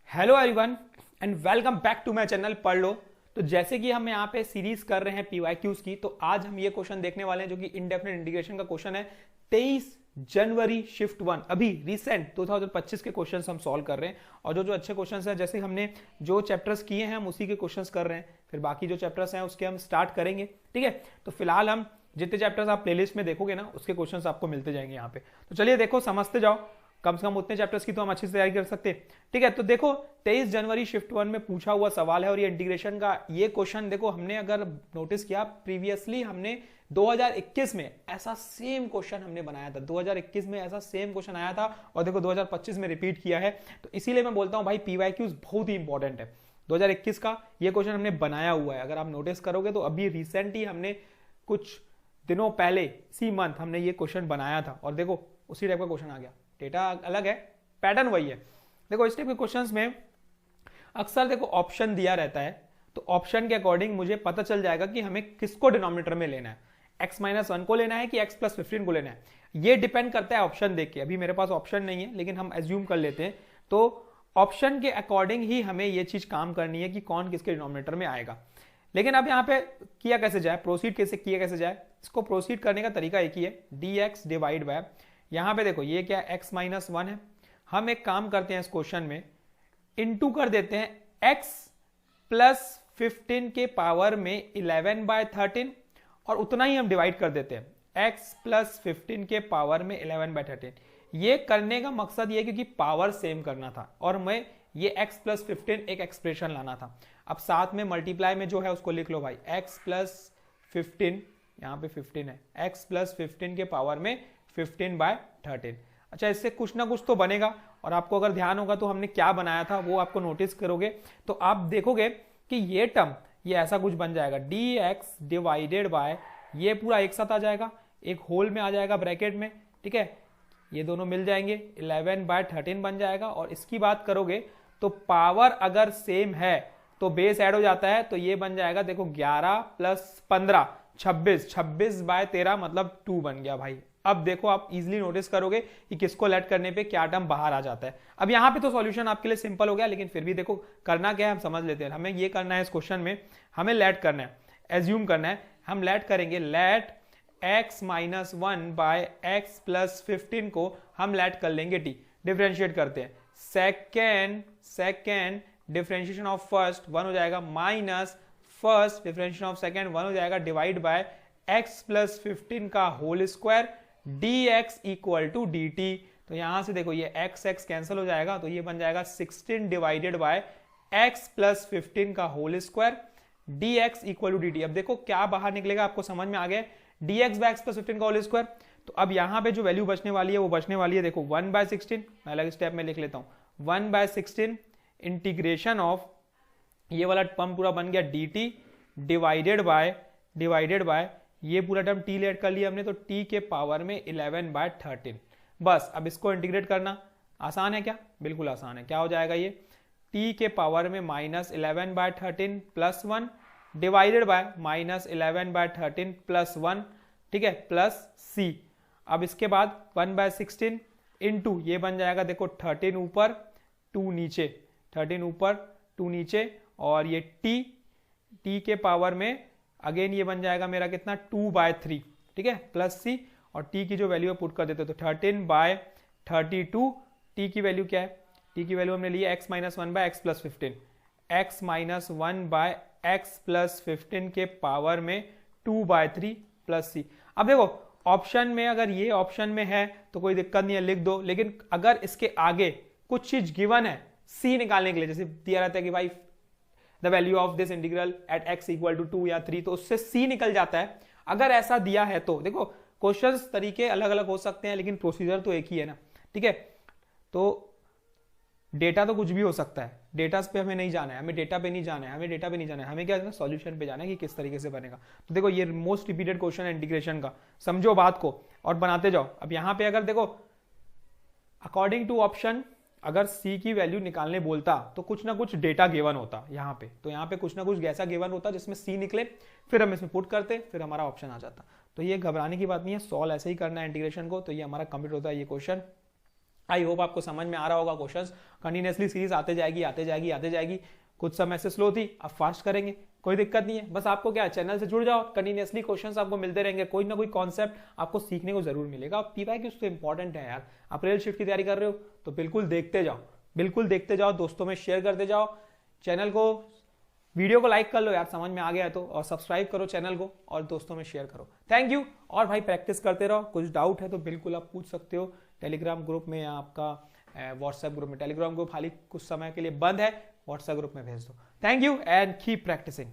Hello everyone and welcome back to my channel Padh Lo. तो जैसे कि हम यहाँ पे सीरीज कर रहे हैं पीवाईक्यूज की, तो आज हम ये क्वेश्चन देखने वाले हैं जो कि इंडेफिनिट इंटीग्रेशन का क्वेश्चन है। 23 जनवरी शिफ्ट 1 अभी रिसेंट 2025 के क्वेश्चंस हम सॉल्व कर रहे हैं। और जो जो अच्छे क्वेश्चंस हैं, जैसे हमने जो चैप्टर्स किए हैं हम उसी के क्वेश्चंस कर रहे हैं, फिर बाकी जो चैप्टर्स हैं उसके हम स्टार्ट करेंगे। ठीक है, तो फिलहाल हम जितने चैप्टर्स आप प्लेलिस्ट में देखोगे ना उसके क्वेश्चंस आपको मिलते जाएंगे यहाँ पे। तो चलिए देखो, समझते जाओ, कम से कम उतने चैप्टर्स की तो हम अच्छे से तैयारी कर सकते हैं। ठीक है, तो देखो 23 जनवरी शिफ्ट 1 में पूछा हुआ सवाल है और ये इंटीग्रेशन का ये क्वेश्चन देखो, हमने अगर नोटिस किया प्रीवियसली हमने 2021 में ऐसा सेम क्वेश्चन हमने बनाया था। 2021 में ऐसा सेम क्वेश्चन आया था और देखो 2025 में रिपीट किया है। तो इसीलिए मैं बोलता हूं भाई पीवाईक्यूज बहुत ही इंपॉर्टेंट है। 2021 का ये क्वेश्चन हमने बनाया हुआ है, अगर आप नोटिस करोगे तो अभी रिसेंट ही हमने कुछ दिनों पहले इसी मंथ हमने ये क्वेश्चन बनाया था और देखो उसी टाइप का क्वेश्चन आ गया। डेटा अलग है, पैटर्न वही है। देखो इस टाइप के क्वेश्चंस में अक्सर देखो ऑप्शन दिया रहता है, तो ऑप्शन के अकॉर्डिंग मुझे पता चल जाएगा कि हमें किसको डिनोमिनेटर में लेना है, x-1 को लेना है कि x+15 को लेना है। ये डिपेंड करता है ऑप्शन देख के। अभी मेरे पास ऑप्शन नहीं है लेकिन हम एज्यूम कर लेते हैं, तो ऑप्शन के अकॉर्डिंग ही हमें ये चीज काम करनी है कि कौन किसके डिनोमिनेटर में आएगा। लेकिन अब यहाँ पे किया कैसे जाए, प्रोसीड कैसे किया कैसे जाए, इसको प्रोसीड करने का तरीका एक ही है, dx डिवाइड बाय, यहां पे देखो ये क्या x-1 है। हम एक काम करते हैं इस क्वेश्चन में, इनटू कर देते हैं x+15 के पावर में 11/13 और उतना ही हम डिवाइड कर देते हैं x+15 के पावर में 11/13। ये करने का मकसद ये क्योंकि पावर सेम करना था और मैं ये x+15 एक एक्सप्रेशन लाना था। अब साथ में मल्टीप्लाई में जो है उसको लिख लो भाई, x+15, यहां पे 15 है, x+15 के पावर में 15/13। अच्छा, इससे कुछ ना कुछ तो बनेगा और आपको अगर ध्यान होगा तो हमने क्या बनाया था वो आपको नोटिस करोगे तो आप देखोगे कि ये टर्म ये ऐसा कुछ बन जाएगा, dx डिवाइडेड बाय, ये पूरा एक साथ आ जाएगा, एक होल में आ जाएगा ब्रैकेट में। ठीक है, ये दोनों मिल जाएंगे, 11/13 बन जाएगा। और इसकी बात करोगे तो पावर अगर सेम है तो बेस ऐड हो जाता है, तो ये बन जाएगा देखो 11 + 15 26, 26/13 मतलब 2 बन गया भाई। अब देखो आप इजीली नोटिस करोगे कि किसको लेट करने पे क्या टर्म बाहर आ जाता है। अब यहाँ पे तो सॉल्यूशन आपके लिए सिंपल हो गया, लेकिन फिर भी देखो करना क्या है हम समझ लेते हैं। हमें ये करना है, इस क्वेश्चन में हमें लेट करना है, एज्यूम करना है। हम लेट करेंगे, लेट x-1 बाय x+15 को हम लेट कर लेंगे t, डिफरेंशिएट करते हैं। सेकेंड डिफरेंशिएशन ऑफ फर्स्ट 1 हो जाएगा, minus first differentiation of second 1 हो जाएगा, डिवाइड बाय x+15 का whole square dx equal to dt। तो यहां से देखो ये x कैंसिल हो जाएगा, तो ये बन जाएगा 16 डिवाइडेड बाय x+15 का whole square dx equal to dt। अब देखो क्या बाहर निकलेगा, आपको समझ में आ गया, dx बाय x+15 का होल स्क्वायर। तो अब यहां पे जो वैल्यू बचने वाली है वो बचने वाली है देखो 1/16, मैं अलग स्टेप में लिख लेता हूं, 1/16 इंटीग्रेशन ऑफ, ये वाला टर्म पूरा बन गया dt डिवाइडेड बाय ये पूरा टर्म t लेट कर लिया हमने, तो t के पावर में 11/13। बस अब इसको इंटीग्रेट करना आसान है क्या, बिल्कुल आसान है। क्या हो जाएगा ये, t के पावर में -11/13 + 1 डिवाइडेड बाय -11/13 + 1, ठीक है, प्लस c। अब इसके बाद 1/16 इंटू ये बन जाएगा देखो 13 ऊपर 2 नीचे, 13 ऊपर 2 नीचे, और ये t के पावर में अगेन ये बन जाएगा मेरा कितना 2/3, ठीक है, प्लस c। और t की जो वैल्यू पुट कर देते तो 13/32, t की वैल्यू क्या है, t की वैल्यू हमने ली है x-1 bye x+15, x-1 bye x+15 के पावर में 2/3 प्लस c। अब देखो ऑप्शन में, अगर ये ऑप्शन में है तो कोई दिक्कत नहीं है, लिख दो। लेकिन अगर इसके आगे कुछ चीज गिवन है c निकालने के लिए, जैसे दिया रहता है कि भाई the value of this integral at x equal to 2 या 3, तो उससे c निकल जाता है। अगर ऐसा दिया है तो देखो क्वेश्चंस तरीके अलग अलग हो सकते हैं लेकिन प्रोसीजर तो एक ही है ना। ठीक है, तो डेटा तो कुछ भी हो सकता है, डेटा पे हमें नहीं जाना है, हमें डेटा पे नहीं जाना है, हमें क्या है, सॉल्यूशन पे जाना है कि किस तरीके से बनेगा। तो देखो ये मोस्ट रिपीटेड क्वेश्चन है इंटीग्रेशन का, समझो बात को और बनाते जाओ। अब यहां पे अगर देखो अकॉर्डिंग टू ऑप्शन अगर c की वैल्यू निकालने बोलता तो कुछ ना कुछ डेटा गिवन होता यहाँ पे, तो यहाँ पे कुछ ना कुछ ऐसा गिवन होता जिसमें c निकले, फिर हम इसमें पुट करते, फिर हमारा ऑप्शन आ जाता। तो ये घबराने की बात नहीं है, सॉल्व ऐसे ही करना है इंटीग्रेशन को। तो ये हमारा कंप्लीट होता है ये क्वेश्चन। आई होप आपको समझ में आ रहा होगा। क्वेश्चंस कंटिन्यूसली सीरीज आते जाएगी। कुछ समय से स्लो थी, अब फास्ट करेंगे, कोई दिक्कत नहीं है। बस आपको क्या, चैनल से जुड़ जाओ, कंटिन्यूसली क्वेश्चंस आपको मिलते रहेंगे, कोई ना कोई कॉन्सेप्ट आपको सीखने को जरूर मिलेगा। पीवाई की तो इंपॉर्टेंट है यार, आप रेल शिफ्ट की तैयारी कर रहे हो तो बिल्कुल देखते जाओ, दोस्तों में शेयर करते जाओ, चैनल को, वीडियो को लाइक कर लो यार, समझ में आ गया है तो, और सब्सक्राइब करो चैनल को और दोस्तों में शेयर करो। Thank you. और भाई प्रैक्टिस करते रहो, कुछ डाउट है तो बिल्कुल आप पूछ सकते हो टेलीग्राम ग्रुप में या आपका व्हाट्सएप ग्रुप में। टेलीग्राम ग्रुप हाल ही कुछ समय के लिए बंद है, व्हाट्सएप ग्रुप में भेज दो। Thank you and keep practising.